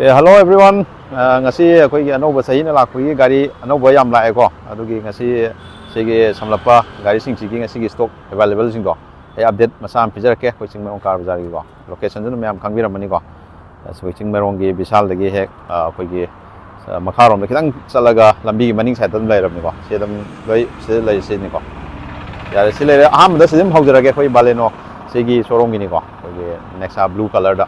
Hello everyone. Ngasi koi anauba sahi na lakpagi gari anauba yam lae ko. Adugi ngasi sigi samlapa gari sing sigi ngasi stock available sing ko. Update masam pijar ke koi sing merong car bazar gi ko. Location jenu mayam khangbiram mani ko. So sing merong gi bisal dagi hek koi gi makharom da kitang chalaga lambi gi maning side dam lai ram ni ko. Se dam loi se lai se ni ko. Ya se lai aham da sim hawjara ke koi baleno sigi showroom gi ni ko. Koi gi Nexa blue color da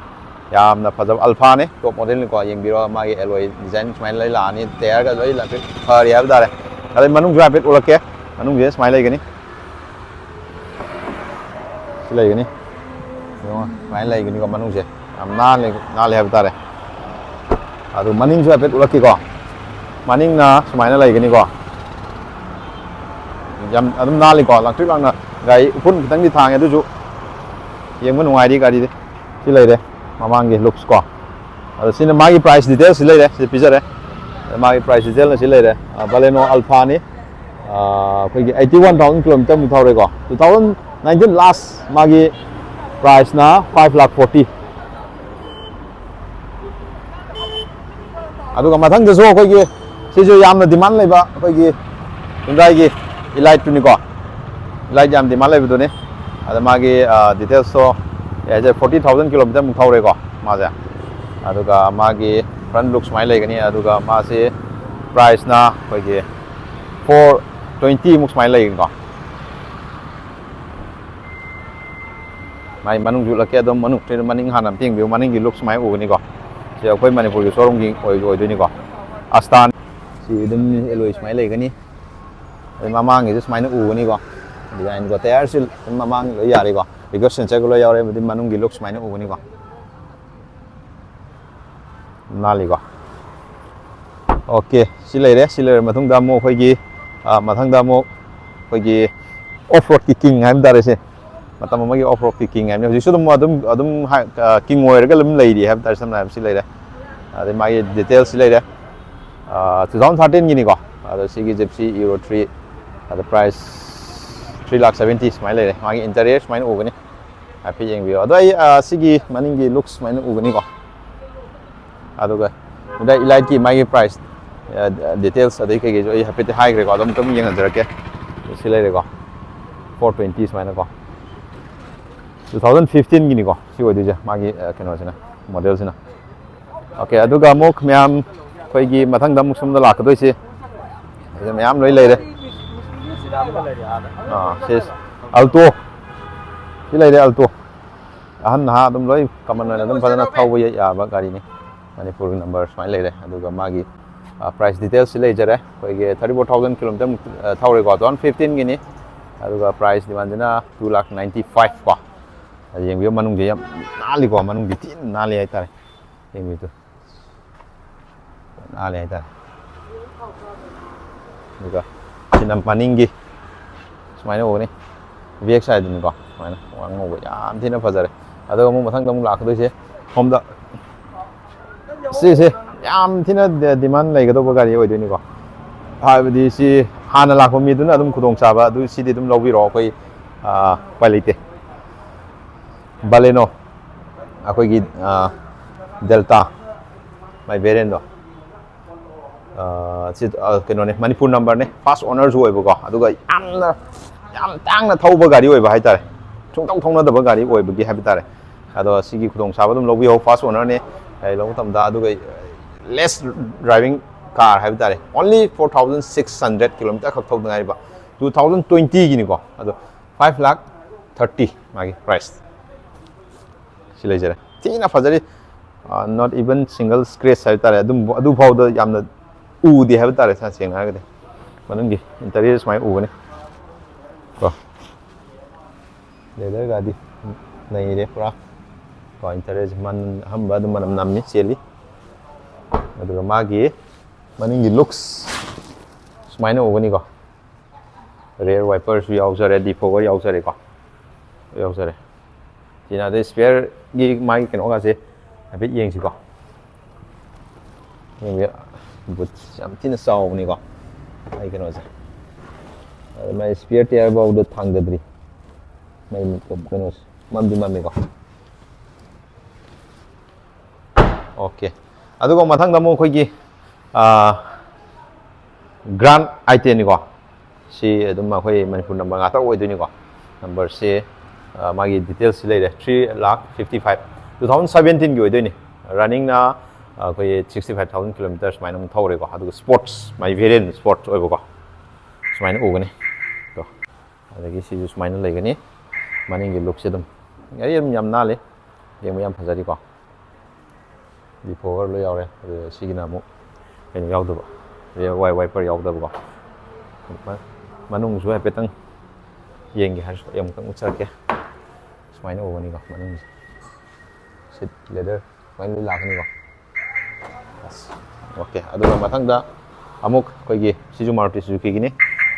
yam na fazab alpha ne top model ni ko yeng biro magi alloy design smile lai la ni tayar ga loi la fit har ya dare ale manung ja fit ulake manung je smile lai gani silai gani yo smile lai gani ko manung je am na le dare adu maning ja fit ulake ko maning na smile lai gani ko yam adum na li ko lang tri lang na gai pun kitang di thang adu ju yeng mun ngai di gari de silai de Mamangi looks ko. Sini magi price details silai de, si pizza de. Magi price detail na silai de. Baleno Alpha ni, koi 81,000 kilometer mu thau re ko. 2019 last magi price na 5,40,000. Adu ka mathang de so koi gi si jo yam na demand lai ba koi gi Hyundai gi Elite ni ko. Elite yam demand lai bu ni. Ada magi details so ya 40,000 kilometer mu thau re ko ma ja aduga magi front look smile lai gani aduga ma se price na koi ge 420 mu smile lai ko mai manung ju lake dom manung tre maning hanam ting bi maning gi look smile u ni ko se koi manipur gi showroom gi oi do ni ko astan si dum alloy smile lai gani mamang gi smile u ni ko design ko tayar sil mamang lo yari ko because sensor ko lo yaure budi manung gi looks maine uguni ko nali ko okay silai mathung da mo khoi gi mathang da mo khoi gi off road kicking haim dare se matam ma gi off road kicking haim ji sudum adum king oir ga lam lai di haim tar sam na silai de ade ma gi details silai de 2013 gi ni ko ado sigi gypsy euro 3 the price 3,70,000 smile lai de ma gi interior smile uguni happy yeng bio ado ai sigi maning gi looks maine ugani ko aduga dai Elite ki mai price details adai ke ge jo ai happy te high gre ko adom tam yeng anjar ke silai re ko 420 maine ko 2015 gi ni ko si oi dija magi keno sina model sina okay aduga mok myam koi gi mathang dam sum da lak doi si myam loi lai de sis alto silai de alto ahan ha dum loi kaman na dum padana thau ya ba gari ni manipur number smile lai de aduga magi price details silai jare koi ge 34,000 km thau re ko 2015 gi ni aduga price di manjana 2,95,000 ko yeng bi manung je nali ko manung bi tin nali ai tare yeng bi tu nali ai tare aduga sinam paningi smile o ni VX side ni ko mana wang ngo yam thina phajare ado mu mathang dam lak doi se hom da si yam thina demand lai ga do gari oi doi ni ko ha bidi si hana lak mi dun adum khudong cha ba du si di dum lobi ro koi pai leite baleno akoi gi delta mai variant do si keno ne manipur number ne first owner ju oi bu ko aduga yam tang na thau ba gari oi ba hai tare chung tong thong na da ba gari oi ba gi hai tare ado sigi khudong sa ba dum lobi ho first owner ne ai lo tam da adu ga less driving car hai tare only 4,600 km khak thau ngai ba 2020 gi ni ko ado 5,30,000 magi price silai jare tina fajari not even single scratch hai tare adu phau da yam na u di hai tare sa seng ha ga de manung gi interior mai u ne ko leather ga di nai de pura ko interior man hamba dum manam nam ni seli adu magi maning gi looks smile o gani ko rear wipers wi out jare defogger yaw jare ko yaw jare tina de spare gi mai ken oga se habit yeng si ko yeng ya but sam tina saw ni ko ai ken oja mai spare tire ba ud thang dadri mai ko ken os mam di mam ko okay ꯑꯗꯨꯒ ꯃꯊꯪꯗ ꯑꯃꯨꯛ ꯑꯩꯈꯣꯏꯒꯤ ꯒ꯭ꯔꯥꯟ ꯑꯥꯏꯇꯦꯟꯅꯤꯀꯣ ꯁꯤ ꯑꯗꯨꯝ ꯑꯩꯈꯣꯏ Manipur number ꯉꯥꯛꯇ ꯑꯣꯏꯗꯣꯏꯅꯤꯀꯣ ꯅꯝꯕꯔꯁꯦ ꯃꯥꯒꯤ ꯗꯤꯇꯦꯜꯁꯁꯤ ꯂꯩꯔꯦ 3,55,000 2017ꯒꯤ ꯑꯣꯏꯗꯣꯏꯅꯤ ꯔꯟꯅꯤꯡꯅ ꯑꯩꯈꯣꯏ 65,000 ꯀꯤꯂꯣꯃꯤꯇꯔ ꯁꯨꯃꯥꯏꯅ ꯑꯃꯨꯛ ꯊꯧꯔꯦꯀꯣ ꯑꯗꯨꯒ ꯁ꯭ꯄꯣꯔꯠꯁ ꯃꯥꯏ ꯚꯦꯔꯤꯌꯟ ꯁ꯭ꯄꯣꯔꯠꯁ ꯑꯣꯏꯕꯀꯣ ꯁꯨꯃꯥꯏꯅ ꯎꯒꯅꯤ ꯑꯗꯒꯤ ꯁꯤꯁꯨ ꯁꯨꯃꯥꯏꯅ ꯂꯩꯒꯅꯤ ꯃꯅꯤꯡꯒꯤ ꯂꯨꯛꯁꯦ ꯑꯗꯨꯝ ꯑꯗꯨꯝ ꯌꯥꯝ ꯅꯥꯜꯂꯤ ꯌꯦꯡꯕ ꯌꯥꯝ ꯐꯖꯔꯤꯀꯣ ꯗꯤꯐꯣꯒꯔ ꯂꯣꯏ ꯌꯥꯎꯔꯦ ꯑꯗꯨꯒ ꯁꯤꯒꯤꯅ ꯑꯃꯨꯛ ꯀꯩꯅꯣ ꯌꯥꯎꯗꯕ ꯔꯤꯌꯔ ꯋꯥꯏꯄꯔ ꯌꯥꯎꯗꯕꯀꯣ ꯃꯅꯨꯡꯁꯨ ꯍꯥꯏꯐꯦꯠꯇꯪ ꯌꯦꯡꯒꯦ ꯍꯥꯏꯔꯁꯨ ꯑꯩ ꯑꯃꯨꯛꯇꯪ ꯎꯠꯆꯔꯛꯀꯦ ꯁꯨꯃꯥꯏꯅ ꯎꯒꯅꯤꯀꯣ ꯃꯅꯨꯡꯁꯦ ꯁꯤꯠ ꯂꯦꯗꯔ ꯁꯨꯃꯥꯏꯅ ꯂꯣꯏ ꯂꯥꯛꯀꯅꯤꯀꯣ ꯑꯁ ꯑꯣꯀꯦ ꯑꯗꯨꯒ ꯃꯊꯪꯗ ꯑꯃꯨꯛ ꯑꯩꯈꯣꯏꯒꯤ ꯁꯤꯁꯨ ꯃꯥꯔꯨꯇꯤ ꯁꯨꯖꯨꯀꯤꯒꯤꯅꯤ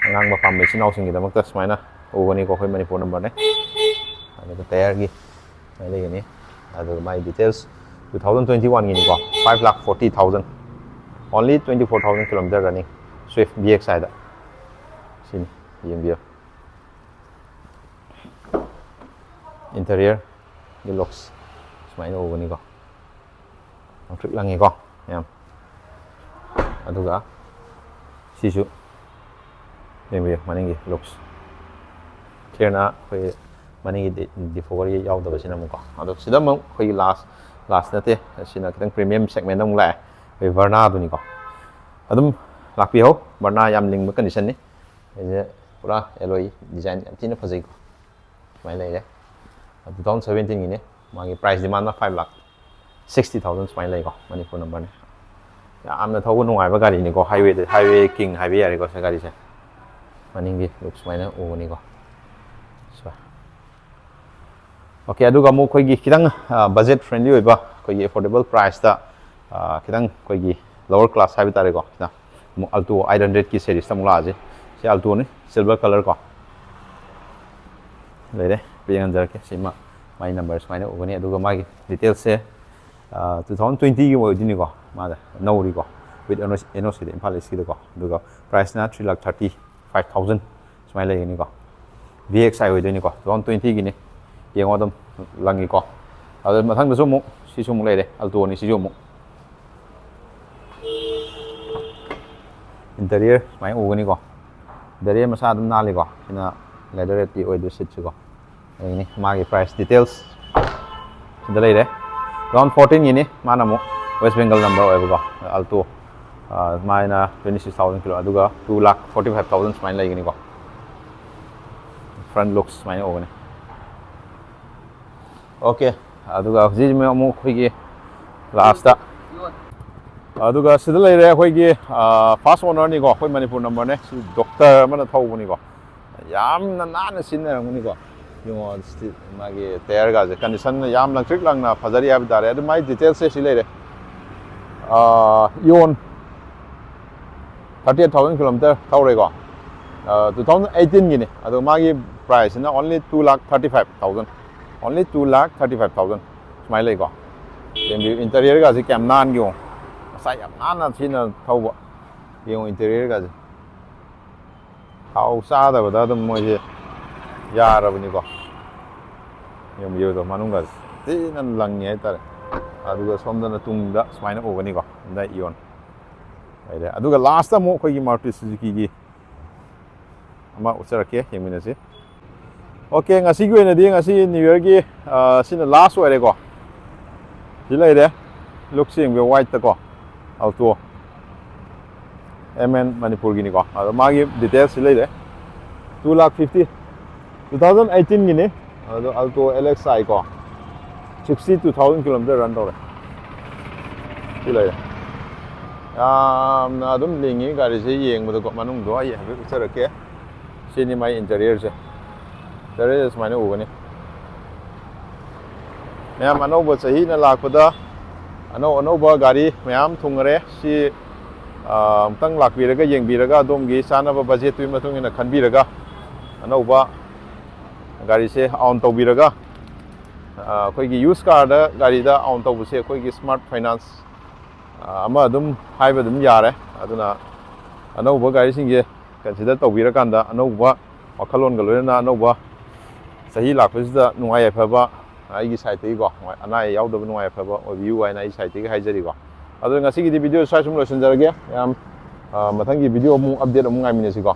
ꯑꯉꯥꯡꯕ ꯄꯥꯝꯕ ꯏꯆꯤꯟ ꯏꯅꯥꯎꯁꯤꯡꯒꯤꯗꯃꯛꯇ ꯁꯨꯃꯥꯏꯅ ꯎꯒꯅꯤꯀꯣ ꯑꯩꯈꯣꯏ ꯃꯅꯤꯄꯨꯔ ꯅꯝꯕꯔꯅꯦ ꯑꯗꯨꯒ ꯇꯥꯌꯔꯒꯤ ꯁꯨꯃꯥꯏꯅ ꯂꯩꯒꯅꯤ ꯑꯗꯨꯒ ꯃꯥꯒꯤ ꯗꯤꯇꯦꯜꯁ 2021ꯒꯤꯅꯤꯀꯣ 5,40,000 only 24,000 kilometer running Swift BXIꯗ sini yengbiyo interior gi looks sumaina ugani ko angtrik langi ko yam aduga sisu yengbiyo maningi looks clear na koi maningi defogger gi yaudaba sina mu ko adu sida mu koi last nate sina kitang premium segment amuk lae koi Verna duni ko adum lakpiyo Verna yam lingba condition ni 이제 pura alloy design yam thina phajai ko mai lai re 2017 gi ne magi price demand na 5,60,000 mai lai ko manipur number ne yamna thau nungai ba gari ni ko highway king highway yari ko sa gari se maning gi looks mai na u ni ko so okay aduga mu khoi gi kitang budget friendly oiba khoi gi affordable price ta kitang khoi gi lower class haiba tare ko na mu alto 800 ki series ta mu la je si alto ni silver color ko lere piang jar ke sima my numbers mai na ugani aduga magi details se 2020 gi odini ko ma da nauri ko with NOC de impal isi ko aduga price na 3,35,000 smai lai ni ko VXI odini ko 2020 gi ni yengo dum langi ko adu mathang da su mu si su mu lere alto ni si su mu interior mai ugani ko dari masa adum nali ko ina leather ti oidu sit ko ini magi price details sida lei re 2014 ini mana mu West Bengal number oibu ko alto maina 26,000 kilo aduga 2,45,000 main lai gini ko front looks main ogani okay aduga ji me mu khoi last ta aduga sida lei re khoi gi first owner ni ko khoi manipur number ne si doctor mana thau ni ko yam na sinna ni ko yung magi tayar ga je condition yam lang trick lang na phajari ab dare adu mai details se si lei re yon 38,000 km thau re ko 2018 gi ni adu magi price na only 2,35,000 only 2,35,000 smai lei ko interior ga je kam nan gi sai yam nan sina thau ba yung interior ga je hau sa da ba da mo je yarabani ko yung yo do manung ga tinan lang ye tare aduga somdana tungda smaina ogani ko da ion aire aduga last ta mo khoi gi Maruti Suzuki gi ama ucharake Yengminnasi okay ngasi gi oina di ngasi new year gi sina last oire ko silai re look sing be white ta ko alto MN Manipur gi ni ko adu magi details silai re 2,50,000 2018 gi ni adu alto LXI ko 62,000 km run tore silai na adum lingi gari se yeng bu ko manung do ai ha ucharake sini mai interior se there is mine ugani ma'am अनौब चाही ना लाखपदा अनौब गाड़ी ma'am थुंगरे सी अमतंग लाखबीरगा येंगबीरगा अदोमगी चानब budget तुई मतुंग इना खनबीरगा अनौब गाड़ी से on तौबीरगा अखोइगी use car दा गाड़ी दा ऑन तौबसे अखोइगी स्मार्ट फाइनेंस अमा अदुम हाइबा अदुम यारे अदुना अनौब गाड़ी सिंगे कंसीडर तौबीरकांदा अनौब वखलोनगा लोयना अनौब चाही लाखपसिदा नुंगाय फबा आइगी साइड को अना याउदब नुंगाय फबा ओबियु आइना आई साइड के हाइजरी को ꯑꯗꯨ ꯉꯁꯤꯒꯤꯗꯤ ꯚꯤꯗꯤꯑꯣ ꯁ꯭ꯋꯥꯏ ꯁꯨꯝ ꯂꯣꯏꯁꯤꯟꯖꯔꯒꯦ ꯌꯥꯝ ꯃꯊꯪꯒꯤ ꯚꯤꯗꯤꯑꯣ ꯑꯃꯨꯛ ꯑꯞꯗꯦꯠ ꯑꯃꯨꯛ ꯉꯥꯏꯃꯤꯟꯅꯁꯤꯀꯣ